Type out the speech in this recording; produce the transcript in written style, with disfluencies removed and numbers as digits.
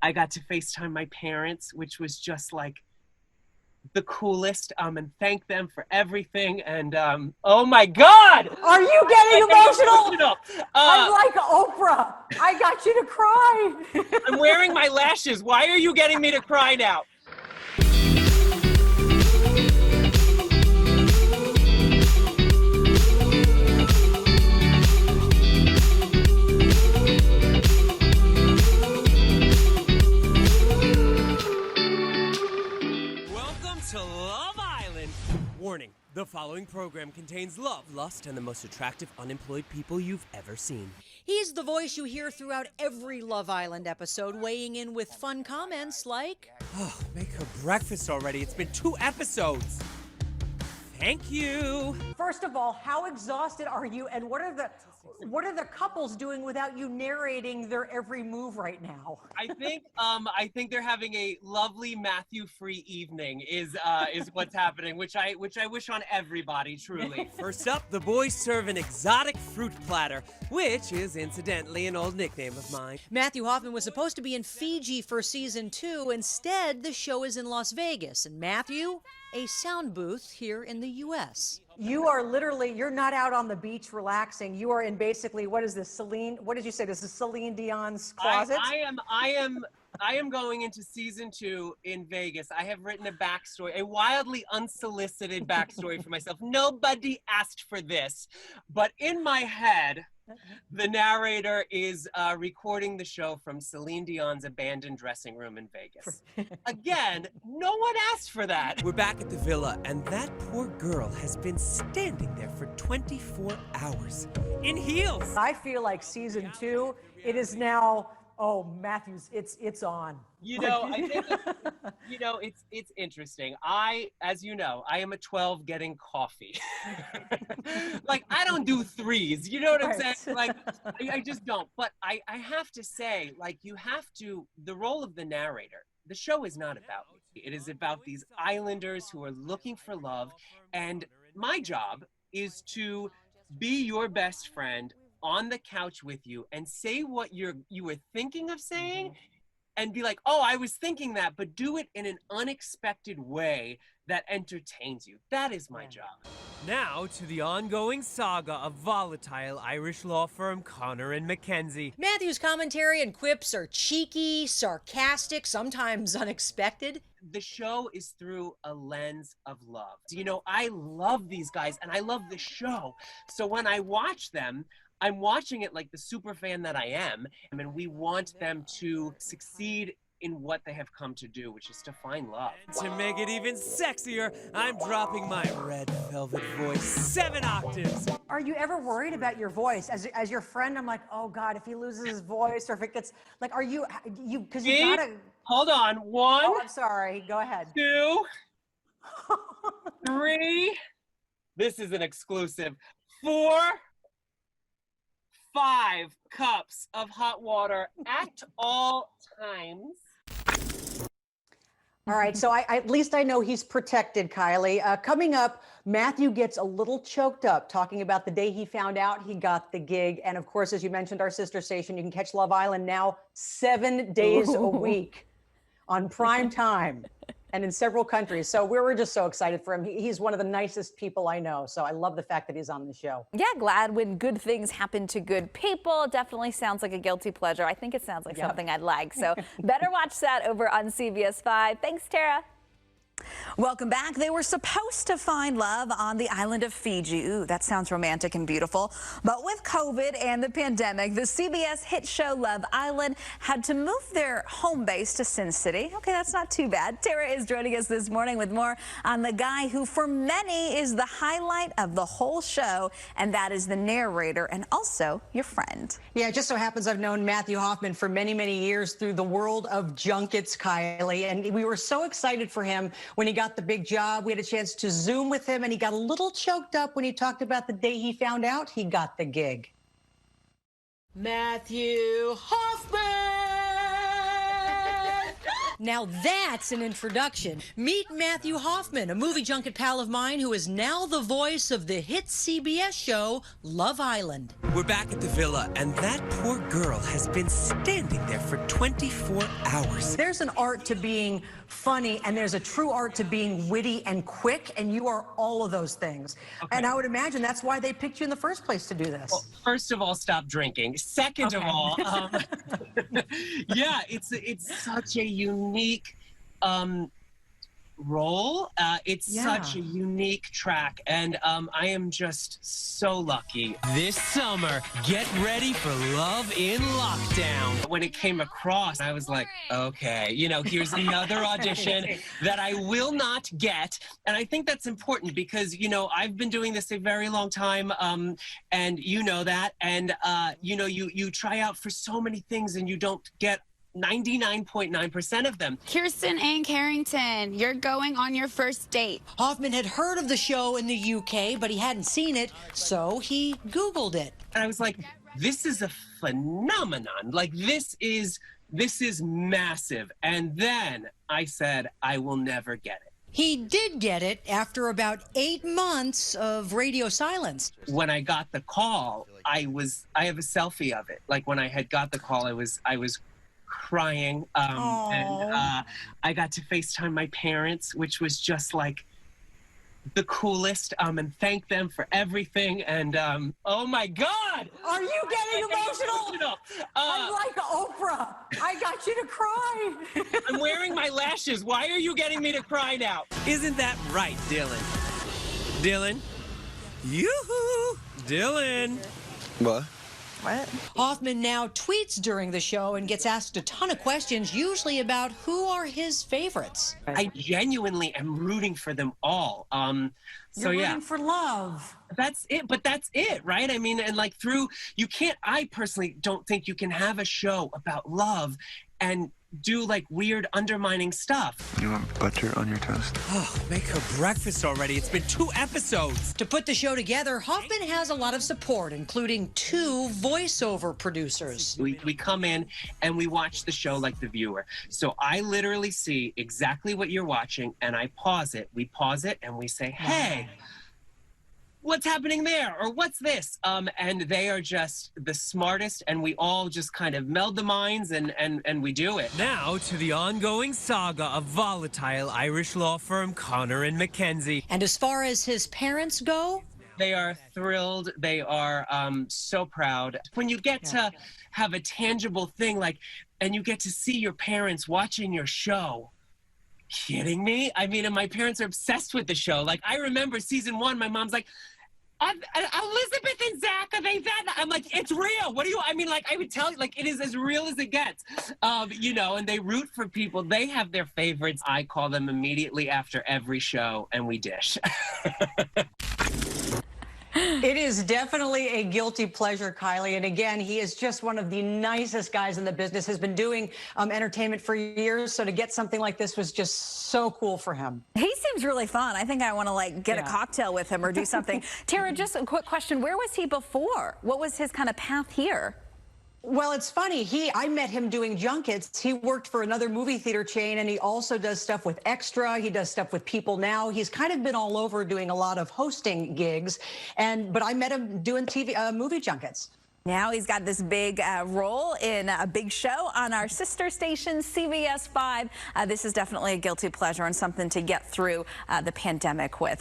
I got to FaceTime my parents, which was just like the coolest, and thank them for everything. And oh my God! Are you getting emotional? I'm Uh, like Oprah. I got you to cry. I'm wearing my lashes. Why are you getting me to cry now? To Love Island. Warning, the following program contains love, lust, and the most attractive unemployed people you've ever seen. He's the voice you hear throughout every Love Island episode, weighing in with fun comments like, Oh, make her breakfast already. It's been 2 episodes. Thank you. first of all, how exhausted are you, and what are the couples doing without you narrating their every move right now? I think they're having a lovely Matthew-free evening is what's happening, which I wish on everybody, truly. First up, the boys serve an exotic fruit platter, which is incidentally an old nickname of mine. Matthew Hoffman was supposed to be in Fiji for season 2. Instead, the show is in Las Vegas, and Matthew, a sound booth here in the U.S. You are literally, you're not out on the beach relaxing. You are in basically, what is this, Celine, what did you say? This is Celine Dion's closet? I am going into season 2 in Vegas. I have written a backstory, a wildly unsolicited backstory for myself. Nobody asked for this, but in my head, the narrator is recording the show from Celine Dion's abandoned dressing room in Vegas. Again, no one asked for that. We're back at the villa, and that poor girl has been standing there for 24 hours in heels. I feel like season 2, it is now, oh, Matthews, it's on. You know, I think, you know, it's interesting. As you know, I am a 12 getting coffee. Like, I don't do 3s, you know what I'm saying? Like, I just don't. But I have to say, like, the role of the narrator, the show is not about me. It is about these islanders who are looking for love. And my job is to be your best friend on the couch with you and say what you were thinking of saying, and be like, oh, I was thinking that, but do it in an unexpected way that entertains you. That is my job. Now to the ongoing saga of volatile Irish law firm Connor and Mackenzie. Matthew's commentary and quips are cheeky, sarcastic, sometimes unexpected. The show is through a lens of love. You know, I love these guys and I love the show. So when I watch them, I'm watching it like the super fan that I am, and we want them to succeed in what they have come to do, which is to find love. To make it even sexier, I'm dropping my red velvet voice 7 octaves. Are you ever worried about your voice? As your friend, I'm like, oh God, if he loses his voice or if it gets, like, are you, because you gotta. Hold on, 1. Oh, I'm sorry, go ahead. 2, 3, this is an exclusive, 4, 5 cups of hot water at all times. All right, so at least I know he's protected, Kylie. Coming up, Matthew gets a little choked up talking about the day he found out he got the gig. And of course, as you mentioned, our sister station, you can catch Love Island now 7 days a week on prime time and in several countries. So we were just so excited for him. He's one of the nicest people I know. So I love the fact that he's on the show. Yeah, glad when good things happen to good people. Definitely sounds like a guilty pleasure. I think it sounds like something I'd like. So better watch that over on CBS 5. Thanks, Tara. Welcome back. They were supposed to find love on the island of Fiji. Ooh, that sounds romantic and beautiful. But with COVID and the pandemic, the CBS hit show Love Island had to move their home base to Sin City. Okay, that's not too bad. Tara is joining us this morning with more on the guy who for many is the highlight of the whole show, and that is the narrator and also your friend. Yeah, it just so happens I've known Matthew Hoffman for many, many years through the world of junkets, Kylie, and we were so excited for him when he got the big job. We had a chance to Zoom with him, and he got a little choked up when he talked about the day he found out he got the gig. Matthew Hoffman! Now that's an introduction. Meet Matthew Hoffman, a movie junket pal of mine who is now the voice of the hit CBS show Love Island. We're back at the villa, and that poor girl has been standing there for 24 hours. There's an art to being funny, and there's a true art to being witty and quick, and you are all of those things. Okay. And I would imagine that's why they picked you in the first place to do this. Well, first of all, stop drinking. Second of all, yeah, it's such a unique role. It's such a unique track, and I am just so lucky. This summer, get ready for Love in Lockdown. When it came across, I was like, okay, you know, here's another audition that I will not get. And I think that's important because, you know, I've been doing this a very long time, and you know that. And, you know, you try out for so many things and you don't get 99.9% of them. Kirsten and Carrington, you're going on your first date. Hoffman had heard of the show in the UK, but he hadn't seen it, so he Googled it. And I was like, this is a phenomenon. Like, this is massive. And then I said, I will never get it. He did get it after about 8 months of radio silence. When I got the call, I have a selfie of it. Like, when I had got the call, I was crying, and I got to FaceTime my parents, which was just like the coolest, and thank them for everything. And oh my God, are you getting emotional? I'm like Oprah. I got you to cry. I'm wearing my lashes. Why are you getting me to cry now? Isn't that right, Dylan? Dylan? Yoo-hoo! Dylan! What? What? Hoffman now tweets during the show and gets asked a ton of questions, usually about who are his favorites. I genuinely am rooting for them all. You're rooting for love. That's it, but that's it, right? I mean, and like I personally don't think you can have a show about love and do like weird undermining stuff. You want butter on your toast? Oh, make her breakfast already. It's been 2 episodes. To put the show together, Hoffman has a lot of support, including 2 voiceover producers. We come in and we watch the show like the viewer. So I literally see exactly what you're watching and I pause it. We pause it and we say, hey, what's happening there? Or what's this? And they are just the smartest, and we all just kind of meld the minds and we do it. Now to the ongoing saga of volatile Irish law firm Connor and Mackenzie. And as far as his parents go, they are thrilled. They are so proud. When you get to have a tangible thing and you get to see your parents watching your show. Kidding me? I mean, and my parents are obsessed with the show. Like, I remember season 1, my mom's like, Elizabeth and Zach, are they that? I'm like, it's real. What do you, I mean, like, I would tell you, like, it is as real as it gets. You know, and they root for people. They have their favorites. I call them immediately after every show, and we dish. It is definitely a guilty pleasure, Kylie. And again, he is just one of the nicest guys in the business, has been doing entertainment for years. So to get something like this was just so cool for him. He seems really fun. I think I want to like get a cocktail with him or do something. Tara, just a quick question. Where was he before? What was his kind of path here? Well, it's funny. I met him doing junkets. He worked for another movie theater chain, and he also does stuff with Extra. He does stuff with People Now. He's kind of been all over doing a lot of hosting gigs. But I met him doing movie junkets. Now he's got this big role in a big show on our sister station, CBS 5. This is definitely a guilty pleasure and something to get through the pandemic with.